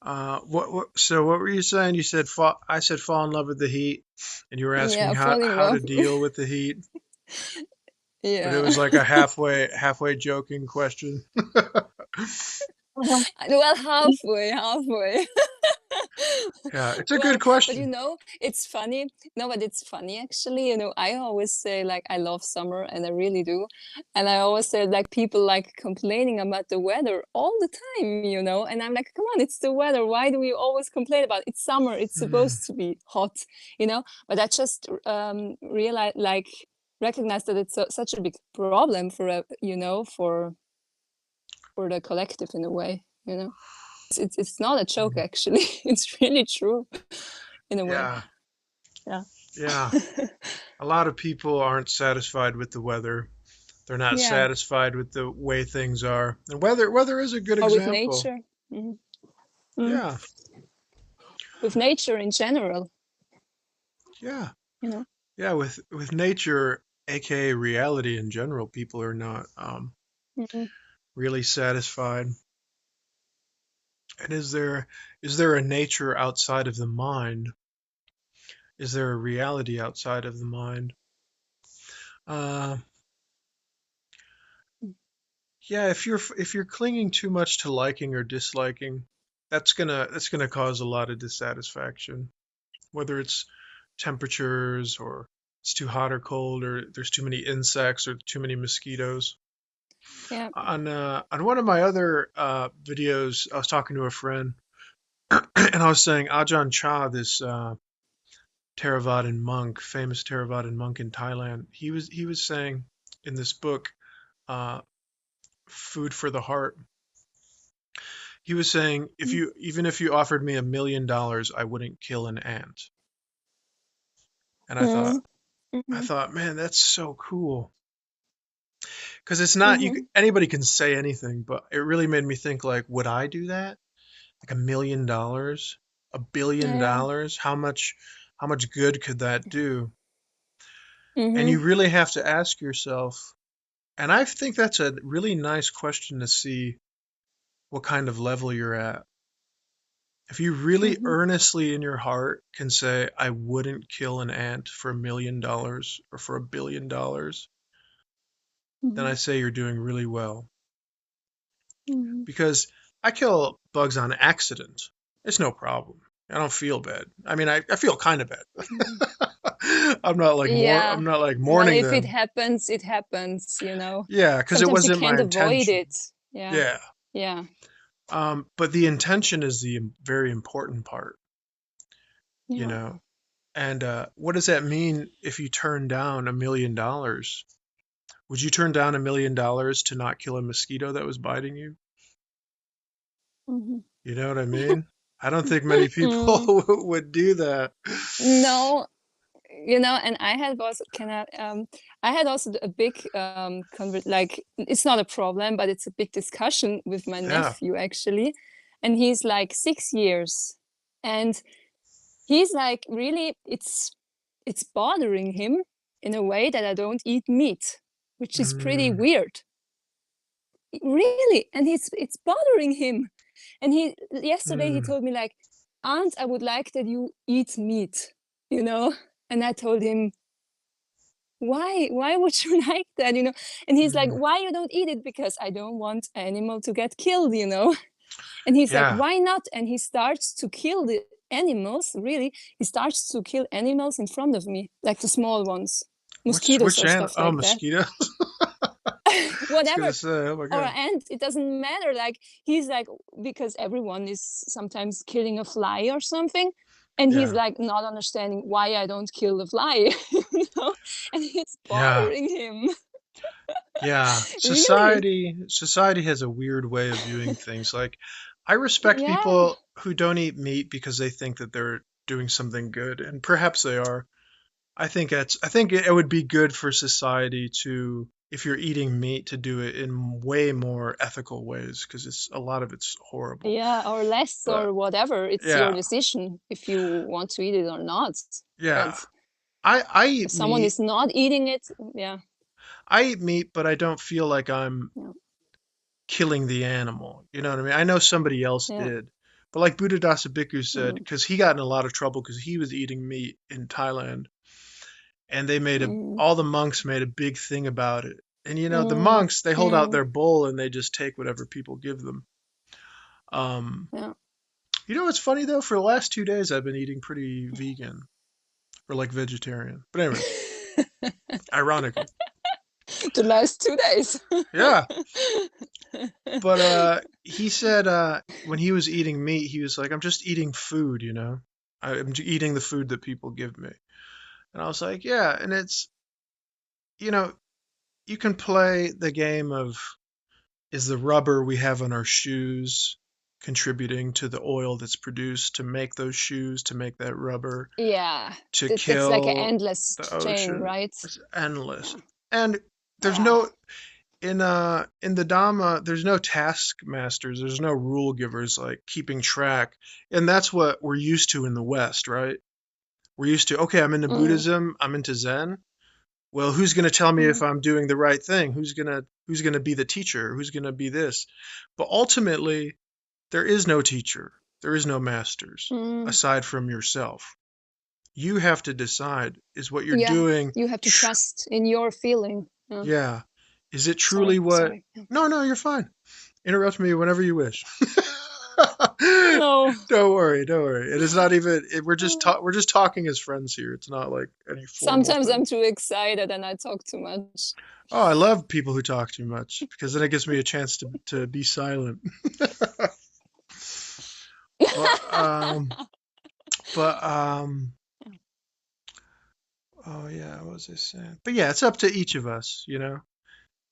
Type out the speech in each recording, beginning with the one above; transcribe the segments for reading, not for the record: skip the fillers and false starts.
So what were you saying? You said I said fall in love with the heat, and you were asking Yeah, fall in how to love. deal with the heat, but it Yeah. was like a halfway joking question. Well, halfway, halfway. Yeah, it's a good Well, but question. it's funny. No, but it's funny actually. I always say like I love summer and I really do. And I always say like people like complaining about the weather all the time. And I'm like, come on, it's the weather. Why do we always complain about it? It's summer. It's Hmm. supposed to be hot. But I just realize like recognize that it's such a big problem for the collective in a way. It's not a joke actually. It's really true in a way. Yeah, Yeah. yeah. A lot of people aren't satisfied with the weather. They're not Yeah. satisfied with the way things are. And weather is a good Or with example. nature. Mhm. Mm. Yeah, With nature in general, yeah, you know. yeah. With nature, aka reality in general, people are not Mhm. really satisfied. And is there a nature outside of the mind? Is there a reality outside of the mind? Uh, yeah, if you're clinging too much to liking or disliking, that's gonna cause a lot of dissatisfaction. Whether it's temperatures or it's too hot or cold or there's too many insects or too many mosquitoes. Yeah. On one of my other videos, I was talking to a friend and I was saying Ajahn Chah, this Theravadan monk, famous Theravadan monk in Thailand. He was saying in this book, uh, Food for the Heart. He was saying if Mm. you even if you offered me $1 million, I wouldn't kill an ant. And I thought, Mm. Mhm. man, that's so cool. Because it's not Mhm. anybody can say anything, but it really made me think like, would I do that? Like $1 million, a billion Yeah. dollars? How much good could that do? And you Mhm. really have to ask yourself, and I think that's a really nice question to see what kind of level you're at. If you really Mhm. earnestly in your heart can say, I wouldn't kill an ant for $1 million or for $1 billion, then I Mhm. say you're doing really well. Mhm. Because I kill bugs on accident. It's no problem. I don't feel bad. I mean, I feel kind of bad. Mhm. I'm Yeah. not like Well, mourning if it them. happens, it happens. Yeah, because it Sometimes you wasn't my can't avoid intention. it. Yeah. Yeah. Yeah. But the intention is the very important part, you Yeah. know. And what does that mean if you turn down $1 million? Would you turn down $1 million to not kill a mosquito that was biting you? Mhm. You know what I mean? I don't think many Mm. people would do that. No, and I had also a big like it's not a problem, but it's a big discussion with my Yeah. nephew actually. And he's like 6 years. And he's like really it's bothering him in a way that I don't eat meat, which is pretty Mm, weird. Really. And it's bothering him. And he yesterday he mm, told me like, Aunt, I would like that you eat meat, you know? And I told him, why would you like that? And he's like, mm. why you don't eat it? Because I don't want animal to get killed. And he's like, Yeah. why not? And he starts to kill the animals, really. He starts to kill animals in front of me, like the small ones, Which mosquitoes which or animal? stuff Oh, like that. mosquito. I was gonna Whatever. say, oh my Or God. ant, it doesn't matter. Like he's like, because everyone is sometimes killing a fly or something. And he's Yeah. like not understanding why I don't kill the fly, you know, and it's Yeah. bothering him. Yeah. Really. Society has a weird way of viewing things. Like, I respect Yeah. people who don't eat meat because they think that they're doing something good, and perhaps they are. I think it would be good for society to, if you're eating meat, to do it in way more ethical ways because a lot of it's horrible. Yeah, or less But or whatever. It's your yeah, decision if you want to eat it or not. yeah. But I if eat someone meat. is not eating it, yeah. I eat meat, but I don't feel like I'm Yeah. killing the animal. You know what I mean? I know somebody else Yeah. did, But like Buddha Dasa Bhikkhu said, Mm, because he got in a lot of trouble because he was eating meat in Thailand, and they made mm, all the monks made a big thing about it. And the mm, monks, they hold out mm, their bowl and they just take whatever people give them. Um, yeah. what's funny though? For the last 2 days, I've been eating pretty vegan or like vegetarian. But anyway, ironically, The last 2 days. yeah. But he said when he was eating meat, he was like, "I'm just eating food, eating the food that people give me." And I was like, "Yeah." And it's you know, you can play the game of, is the rubber we have on our shoes contributing to the oil that's produced to make those shoes, to make that rubber, Yeah, to that's like an kill endless the chain, ocean? right? It's endless. And there's Yeah. no in the Dhamma, there's no taskmasters, there's no rule givers like keeping track. And that's what we're used to in the West, right? We're used to, okay, I'm into Mm, Buddhism, I'm into Zen. Well, who's going to tell me if mm, I'm doing the right thing? Who's going to be the teacher? Who's going to be this? But ultimately, there is no teacher. There is no masters mm. aside from yourself. You have to decide, is what you're Yeah, doing you have to trust in your feeling. yeah, is it truly Sorry, what sorry. Yeah. No, you're fine. Interrupt me whenever you wish. No. Don't worry, don't worry. It is not even we're just talking as friends here. It's not like any formal Sometimes thing. I'm too excited and I talk too much. Oh, I love people who talk too much because then it gives me a chance to be silent. But but oh yeah, what was I saying? But yeah, it's up to each of us,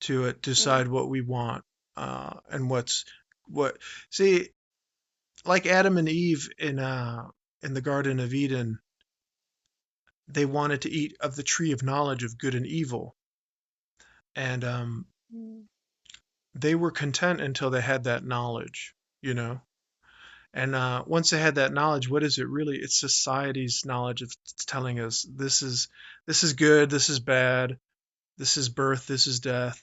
to Mm, decide what we want, and what. See, like Adam and Eve in the Garden of Eden, they wanted to eat of the tree of knowledge of good and evil, and mm, they were content until they had that knowledge, you know. And once they had that knowledge, what is it really? It's society's knowledge of telling us this is good, this is bad, this is birth, this is death.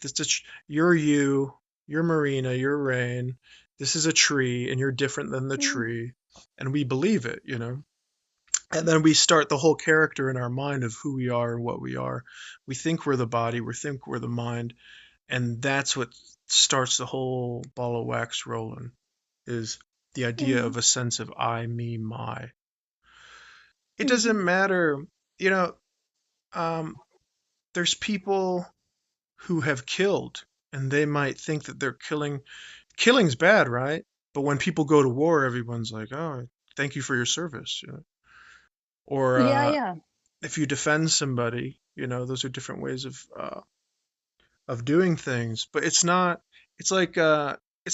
You're you, you're Marina, you're Rain. This is a tree, and you're different than the mm, tree, and we believe it. And then we start the whole character in our mind of who we are and what we are. We think we're the body, we think we're the mind, and that's what starts the whole ball of wax rolling. Is the idea mm, of a sense of I, me, my. It mhm. doesn't matter, you know. Um, there's people who have killed, and they might think that they're killing. Killing's bad, right? But when people go to war, everyone's like, "Oh, thank you for your service." Or Yeah, yeah. if you defend somebody, those are different ways of doing things. But it's not. It's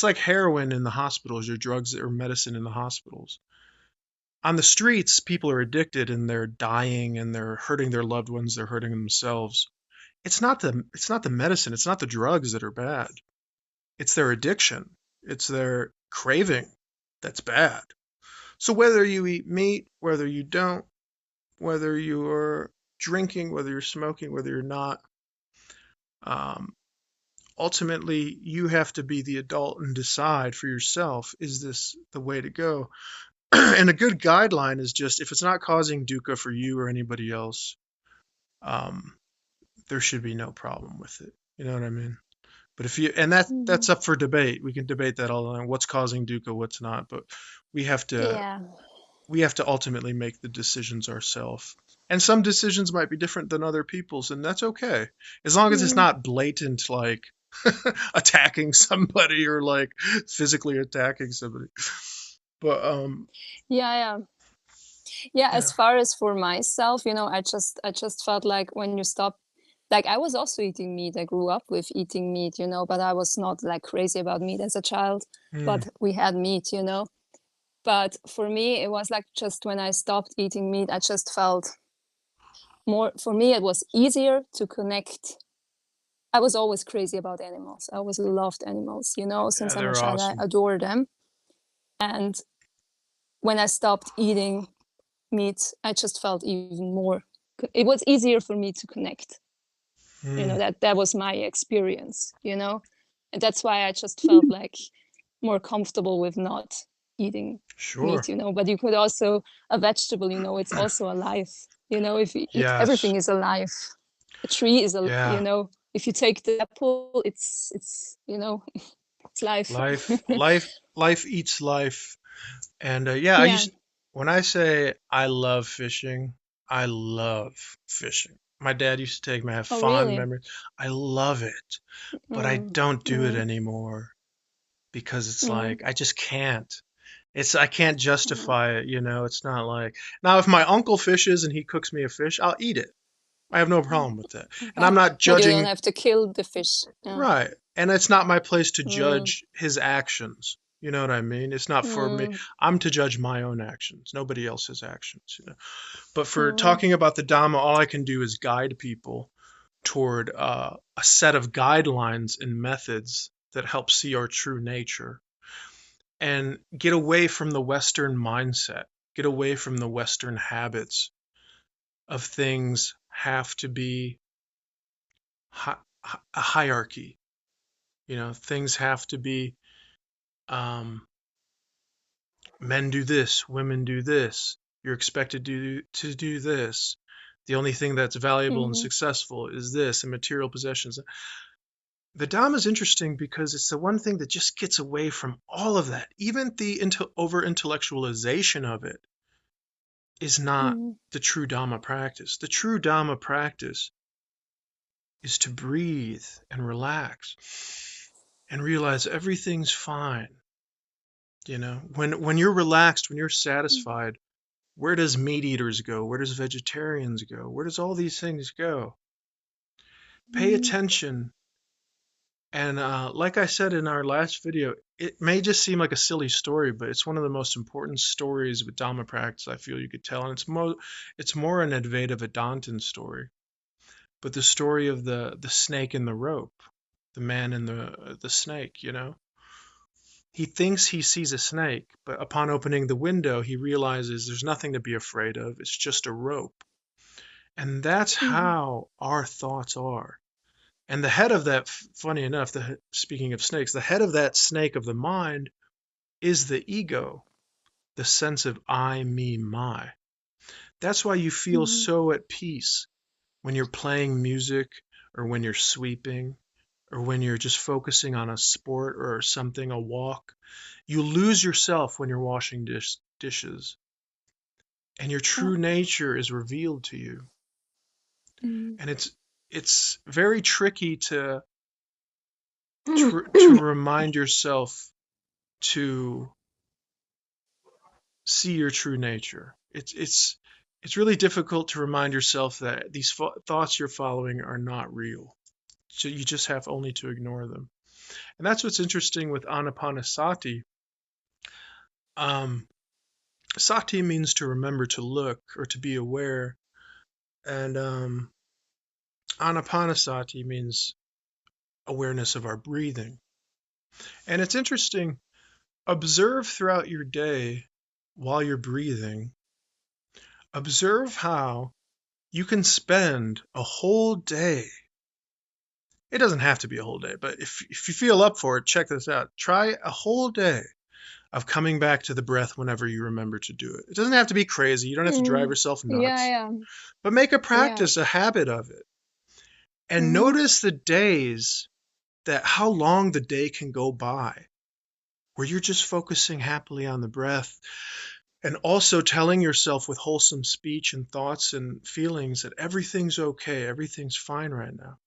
like heroin in the hospitals, or drugs or medicine in the hospitals. On the streets, people are addicted and they're dying and they're hurting their loved ones, they're hurting themselves. It's not the medicine, it's not the drugs that are bad. It's their addiction. It's their craving that's bad. So whether you eat meat, whether you don't, whether you're drinking, whether you're smoking, whether you're not, um, ultimately you have to be the adult and decide for yourself, is this the way to go? And a good guideline is just, if it's not causing dukkha for you or anybody else, um, there should be no problem with it. You know what I mean? But if you, and that's Mhm. up for debate. We can debate that all along. What's causing dukkha, what's not. But we have to Yeah. we have to ultimately make the decisions ourselves. And some decisions might be different than other people's, and that's okay. As long as it's Mm. not blatant, like attacking somebody or like physically attacking somebody. But Yeah, yeah. Yeah, yeah. as far as for myself, I just felt like when you stop, like I was also eating meat. I grew up with eating meat, but I was not like crazy about meat as a child. Mm, But we had meat. But for me, it was like just when I stopped eating meat, I just felt more, for me, it was easier to connect. I was always crazy about animals. I always loved animals, yeah, since I'm a they're child, I awesome. adore them. And when I stopped eating meat, I just felt even more. It was easier for me to connect. Mm, That was my experience. And that's why I just felt like more comfortable with not eating Sure. meat, but you could also a vegetable, it's also alive. If you eat, Yes. everything is alive. A tree is Yeah. if you take the apple, it's it's life. Life eats life. And yeah, Yeah. when I say I love fishing, I love fishing. My dad used to take me. I have Oh, fond really? memories. I love it, but I Mm, don't do it mm, anymore because it's mm, like I just can't. I can't mm, justify it. It's not like now if my uncle fishes and he cooks me a fish, I'll eat it. I have no mm. problem with that. And I'm But not but you don't judging, have to kill the fish. Yeah. right. And it's not my place to Mm, judge his actions. You know what I mean? It's not for me. mm, I'm to judge my own actions, nobody else's actions. But for mm, talking about the Dhamma, all I can do is guide people toward a set of guidelines and methods that help see our true nature and get away from the Western mindset, get away from the Western habits of things have to be a hierarchy. Things have to be um, men do this, women do this. You're expected to do this. The only thing that's valuable and mm, successful is this and material possessions. The Dhamma is interesting because it's the one thing that just gets away from all of that. Even the over intellectualization of it is not mm, the true Dhamma practice. The true Dhamma practice is to breathe and relax and realize everything's fine. When you're relaxed, when you're mm, satisfied, where does meat eaters go? Where does vegetarians go? Where does all these things go? Pay mm, attention. And like I said in our last video, it may just seem like a silly story, but it's one of the most important stories with Dhamma practice I feel you could tell. And it's more an Advaita Vedantin story, but the story of the snake and the rope, the man and the snake. He thinks he sees a snake, but upon opening the window, he realizes there's nothing to be afraid of. It's just a rope. And that's mm, how our thoughts are. And the head of that, funny enough, speaking of snakes, the head of that snake of the mind is the ego, the sense of I, me, my. That's why you feel mm, so at peace when you're playing music or when you're sweeping or when you're just focusing on a sport or something, a walk. You lose yourself when you're washing dishes, and your yeah, true nature is revealed to you. mm. And it's very tricky to remind yourself to see your true nature. It's really difficult to remind yourself that these thoughts you're following are not real. So you just have only to ignore them. And that's what's interesting with anapanasati. Um, Sati means to remember to look or to be aware, and anapanasati means awareness of our breathing. And it's interesting, observe throughout your day while you're breathing, observe how you can spend a whole day. It doesn't have to be a whole day, but if you feel up for it, check this out. Try a whole day of coming back to the breath whenever you remember to do it. It doesn't have to be crazy. You don't have to drive Mm. yourself Yeah, nuts, yeah, but make a yeah. practice, a habit of it. And Mm, notice the days that how long the day can go by where you're just focusing happily on the breath and also telling yourself with wholesome speech and thoughts and feelings that everything's okay, everything's fine right now.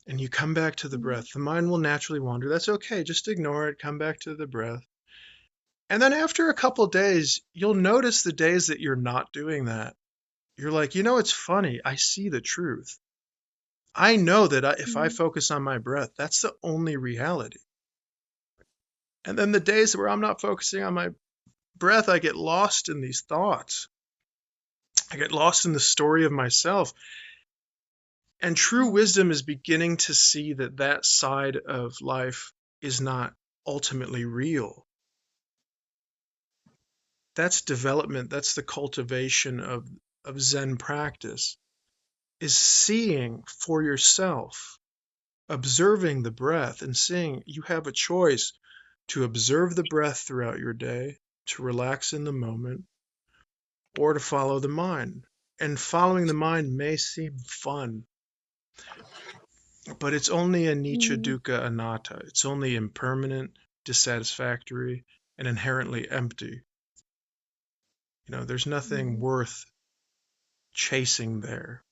And you come back to the mm, breath. The mind will naturally wander. That's okay. Just ignore it. Come back to the breath. And then after a couple days, you'll notice the days that you're not doing that. You're like, it's funny. I see the truth. I know that if I mm, focus on my breath, that's the only reality. And then the days where I'm not focusing on my breath, I get lost in these thoughts. I get lost in the story of myself. And true mm, wisdom is beginning to see that that side of life is not ultimately real. That's development. That's the cultivation of Zen practice, is seeing for yourself, observing the breath and seeing you have a choice to observe the breath throughout your day to relax in the moment, or to follow the mind. And following the mind may seem fun, but it's only anicca, Mhm. dukkha, anatta. It's only impermanent, dissatisfactory, and inherently empty. There's nothing Mhm. worth chasing there.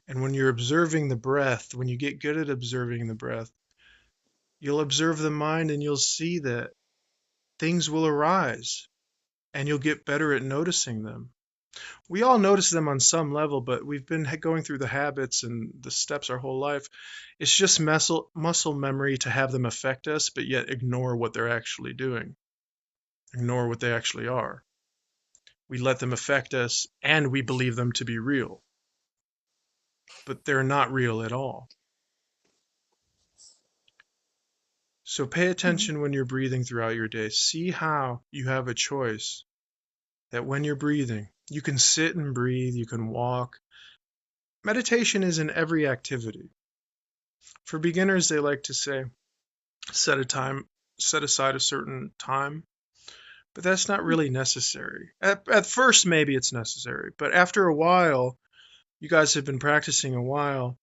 And when you're observing the breath, when you get good at observing the breath, you'll observe the mind and you'll see that things will arise and you'll get better at noticing them. We all notice them on some level, but we've been going through the habits and the steps our whole life. It's just muscle memory to have them affect us, but yet ignore what they're actually doing, ignore what they actually are. We let them affect us and we believe them to be real, but they're not real at all. So pay Mhm. attention when you're breathing throughout your day. See how you have a choice that when you're breathing, you can sit and breathe, you can walk. Meditation is in every activity. For beginners, they like to say, set a time, set aside a certain time, but that's not really necessary. At first, maybe it's necessary, but after a while, you guys have been practicing a while.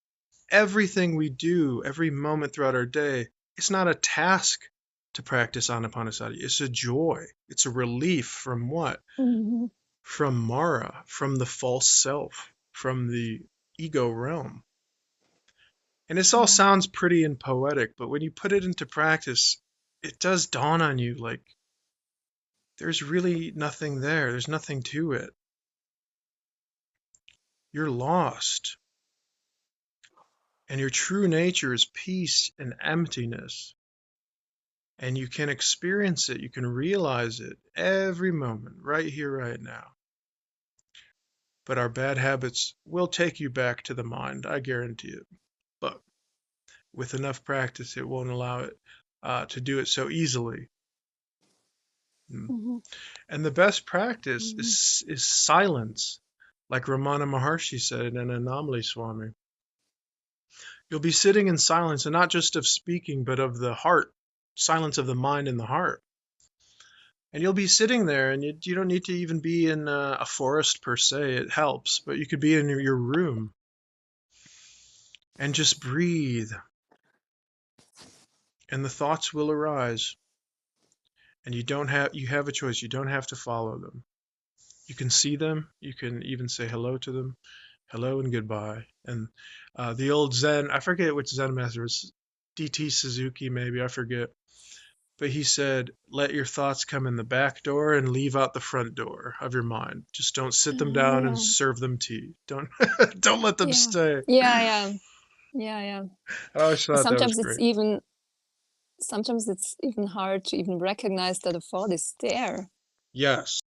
Everything we do, every moment throughout our day, it's not a task to practice Anapanasati. It's a joy. It's a relief from what? Mhm. From Mara, from the false self, from the ego realm. And this all Mhm. sounds pretty and poetic, but when you put it into practice, it does dawn on you like there's really nothing there. There's nothing to it. You're lost. And your true nature is peace and emptiness. And you can experience it. You can realize it every moment, right here, right now. But our bad habits will take you back to the mind. I guarantee it. But with enough practice, it won't allow it to do it so easily. Mm. Mhm. And the best practice Mhm. is silence, like Ramana Maharshi said in Anomaly Swami. You'll be sitting in silence, and not just of speaking, but of the heart, silence of the mind and the heart. And you'll be sitting there, and you don't need to even be in a forest per se. It helps, but you could be in your room and just breathe, and the thoughts will arise. And you have a choice. You don't have to follow them. You can see them. You can even say hello to them, hello and goodbye. And the old Zen, I forget which Zen master, was DT Suzuki maybe, I forget. But he said, let your thoughts come in the back door and leave out the front door of your mind. Just don't sit them down and Yeah. serve them tea. Don't don't let them Yeah. stay. Yeah, yeah. Yeah, yeah. I always And thought that was great. sometimes it's even hard to even recognize that a thought is there. Yes.